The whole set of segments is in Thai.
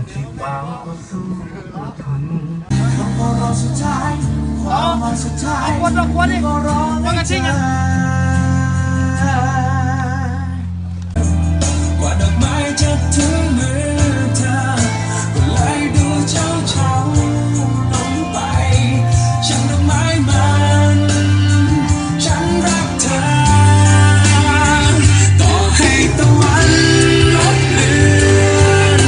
ที่วางก็สู้ทนต้องรอสุดท้ายความหวังสุดท้ายก็รอไม่เจอกว่าดอกไม้จะถึงมือเธอก็เลยดูเช้าลงไปฉันดอกไม้มันฉันรักเธอต่อให้ตะวันลบเลือน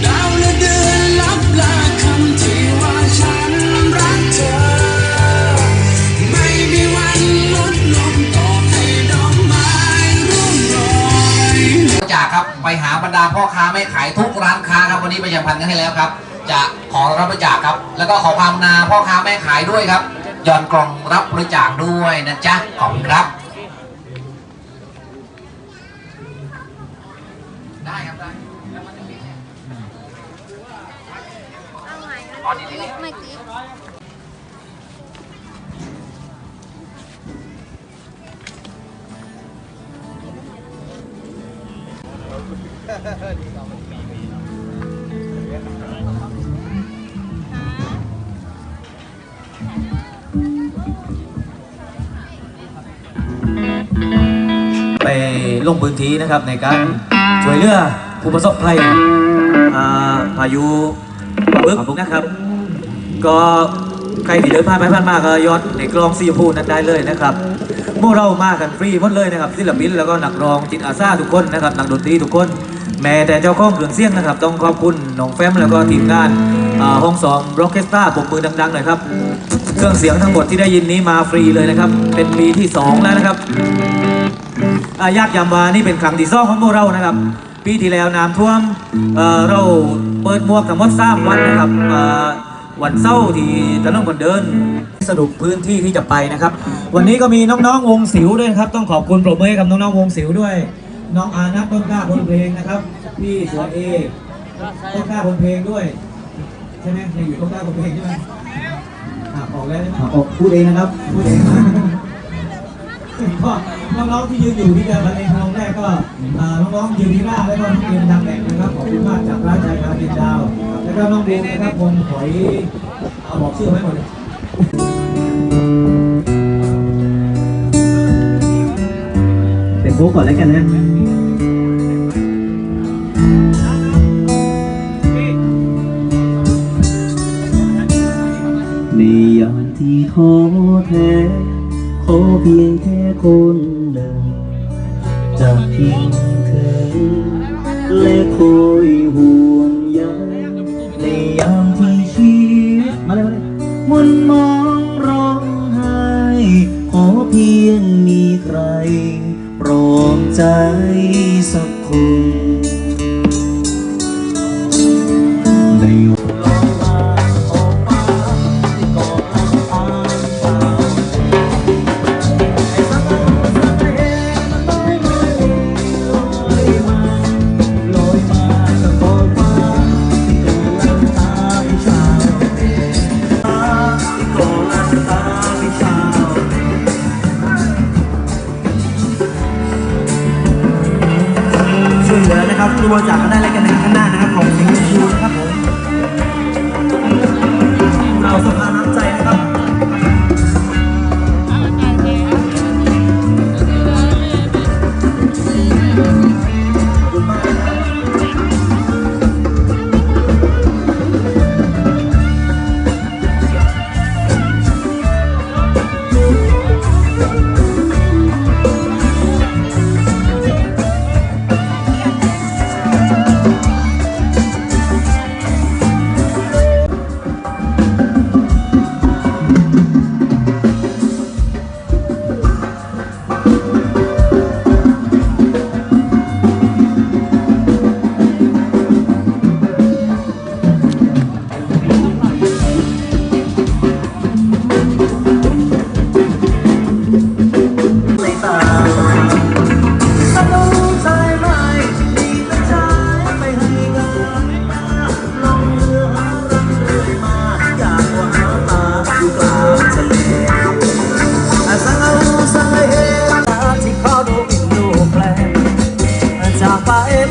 ดาวและเดือนลับลาคำที่ว่าฉันรักเธอไม่มีวันลดลงต่อให้ดอกไม้ร่วงโรยจากครับไปหาบรรดาพ่อค้าแม่ขายทุกร้านค้าครับวันนี้ประชาพันธ์กันให้แล้วครับจะขอรับบริจาคครับแล้วก็ขอความนาพ่อค้าแม่ขายด้วยครับหย่อนกล่องรับบริจาคด้วยนะจ๊ะขอบคุณครับได้ครับได้แล้วมันจะมีเนี่ยอ๋อดีไม่กี่ไปลงพื้นที่นะครับในการช่วยเหลือผู้ประสบภัยพายุบึกนะครับ ก็ใครที่เดินผ่านไปผ่านมาก็ย้อนในกลองสีชมพูนั้นได้เลยนะครับพวกเรามากันฟรีหมดเลยนะครับศิลปินแล้วก็นักร้องจิตอาสาทุกคนนะครับนักดนตรีทุกคนแม้แต่เจ้าของเครื่องเสียงนะครับต้องขอบคุณน้องแฟมแล้วก็ทีมงานห้องซ้อมร็อกเคสตราปรบมือดังๆหน่อยครับเครื่องเสียงทั้งหมดที่ได้ยินนี้มาฟรีเลยนะครับเป็นปีที่2แล้วนะครับยากยำวานี่เป็นครั้งที่2ของพวกเรานะครับปีที่แล้วน้ำท่วมเราเปิดหมวกทั้งหมด3วันนะครับวันเสาร์ที่ถนนคนเดินสรุปพื้นที่ที่จะไปนะครับวันนี้ก็มีน้องๆวงสิวด้วยครับต้องขอบคุณปรบมือให้กับน้องๆวงสิวด้วยน้องอานัทต้นกล้าคนเพลงนะครับพี่เสือเอต้นกล้าคนเพลงด้วยใช่ไหมยังอยู่ต้นกล้าคนเพลงใช่ไหมออกแล้วใช่ไหมออกพูดเองนะครับพูดเองก็น้องๆที่ยืนอยู่ที่จะบรรเลงเพลงแรกก็น้องๆยืนที่หน้าแล้วก็น้องเอ็มดังแดงนะครับขอบคุณมากจากร้านชายคาเฟ่ดาวแล้วก็น้องบูมนะครับวงหอยเอาบอกชื่อไว้หมดเลยเป็นโค้ก่อนแล้วกันนะในยามที่ท้อแท้ขอเพียงแค่คนหนึ่งจะทิ้งเธอและคอยห่วงใยในยามที่ชีวิตมาเลยมุนมองร้องไห้ขอเพียงมีใครปลอบใจสักคนบริจาคกันได้เลยกันในข้างหน้านะครับของสิงห์ชูนะครับผมเราสะพานน้ำใจนะครับ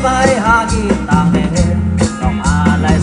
ไปหากินต่างแดนต้องอาลัย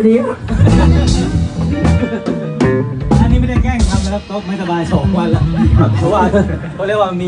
ดีอันนี้ไม่ได้แกล้งทำนะครับก็ไม่สบาย2 วันแล้วเพราะว่าเขาเรียกว่ามี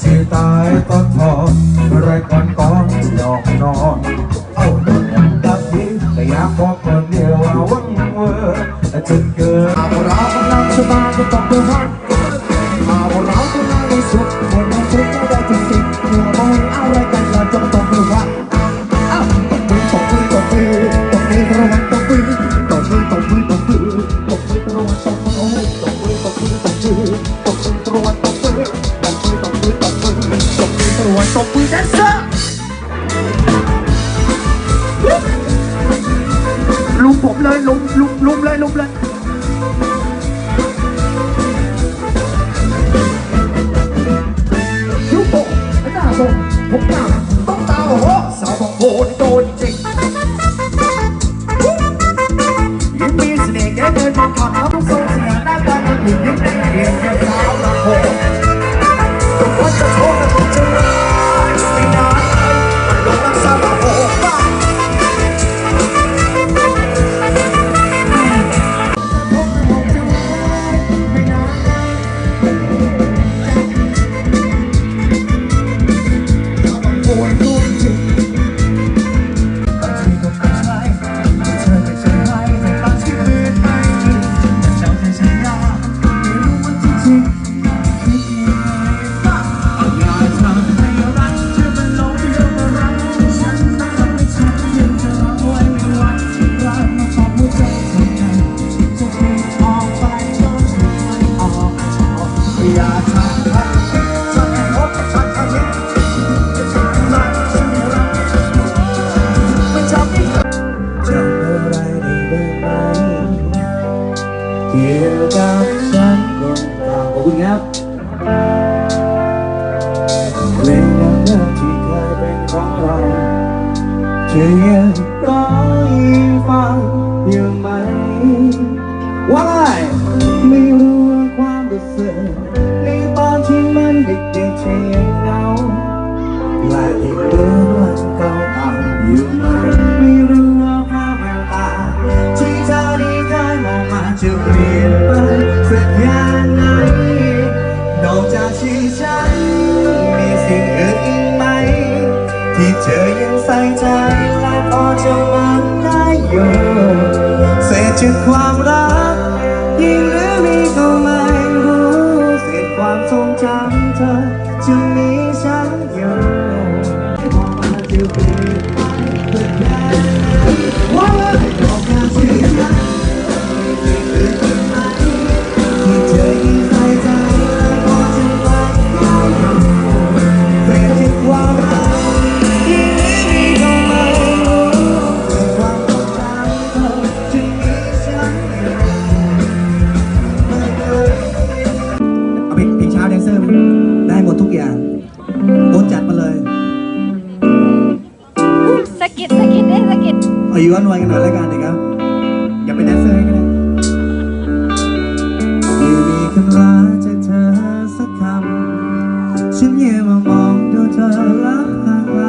ที่ตายต้นทอนไรก่อนก่อนดอกนอนเอาโดนดับนี้แต่อยากบอกคนเดียวว่าวังเวอร์จะเกิดเรากำลังสบายก็ต้องเดินวันเรากำลังมีสุขคนนั้นทุกข์ได้ทุกสิ่งเมื่อมองอะไรกันเราจะต้องเดินวันตบมือระวังตบมือระวังตบมือระวังตบมือโอ้ตบมือระวังตบมือระวังตบมือตบมือแดนเซอร์ลุมผมเลยลุมเลยลูกโป่งหน้าโป่งผมหน้าต้องตาโอ้โหสาวของโผล่โดนจริงยิ้มมีเสน่ห์แก่เดินมองผ่านเอาลูกทรงเสียหน้าตามันหยุดยิ้มได้เพียงแค่สาวละโผล่ต้องวัดจะโชว์กันต้องเจอไม่นานมันลงน้ำซาบะโผล่บ้างเกี่ยวกับฉันก็ตามขอบคุณครับเพลงดังเดิมที่เคยเป็นของเราจะยังร้องฟังอยู่ไหมว่าไม่รู้ว่าความรู้สึกในตอนที่มันเด็กๆที่ยังเหงาและอีกเรื่องวันเก่าตามอยู่ไหมไม่รู้ว่าภาพแววตาที่เธอได้เคยมองมาจะเปลี่ยนไปสักอย่างไหนนอกจากที่ฉันมีสิ่งอื่นอีกไหมที่เธอยังใส่ใจและพอจะมันได้อยู่เศษจากความรักยิ่งหรือมีก็ไม่รู้เศษความทรงจำเธอจะมีฉันอยู่มองมาจะเปลี่ยนไปสักอย่างไหนว่านอกจากที่ฉันมีสิ่งอื่นอีกไหมที่เธอยังใส่ใจและพอจะมันได้อยู่เศษจากความรักยิ่งหรือมีก็ไม่รู้เศษความทรงจำเธอจะมีฉันอยู่เอาเพลงเช้าแดนเซอร์ได้หมดทุกอย่างโดนจัดมาเลย สกิดสกิด เอาอยู่วันกันหน่อยแล้วกันนะครับอย่าเป็นแดนเซอร์ก็ได้ไม่มีคำลาจากเธอสักคำฉันยืนมามองดูเธอลับห่างไกล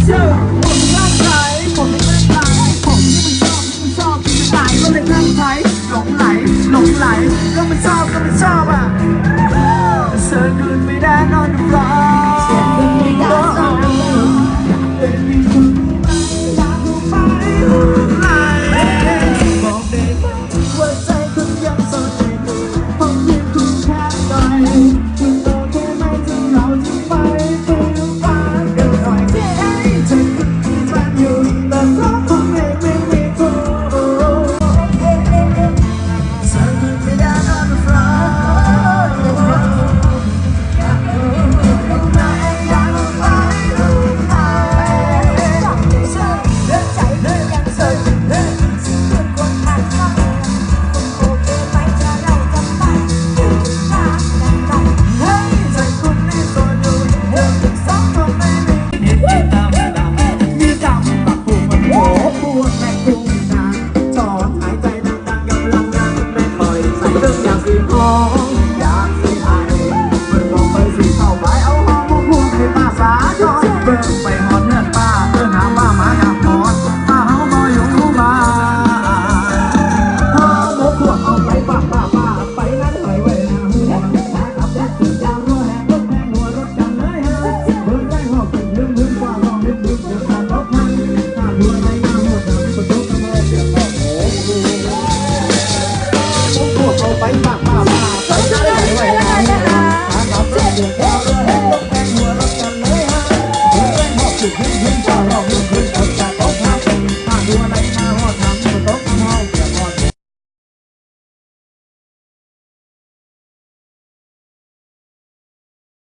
เชื่อผมไม่กล้าใช้ผมไม่กล้าใช้ผมที่มันชอบที่มันชอบที่มันตายก็เลยกล้าใช้หลงไหลก็มันชอบอ่ะ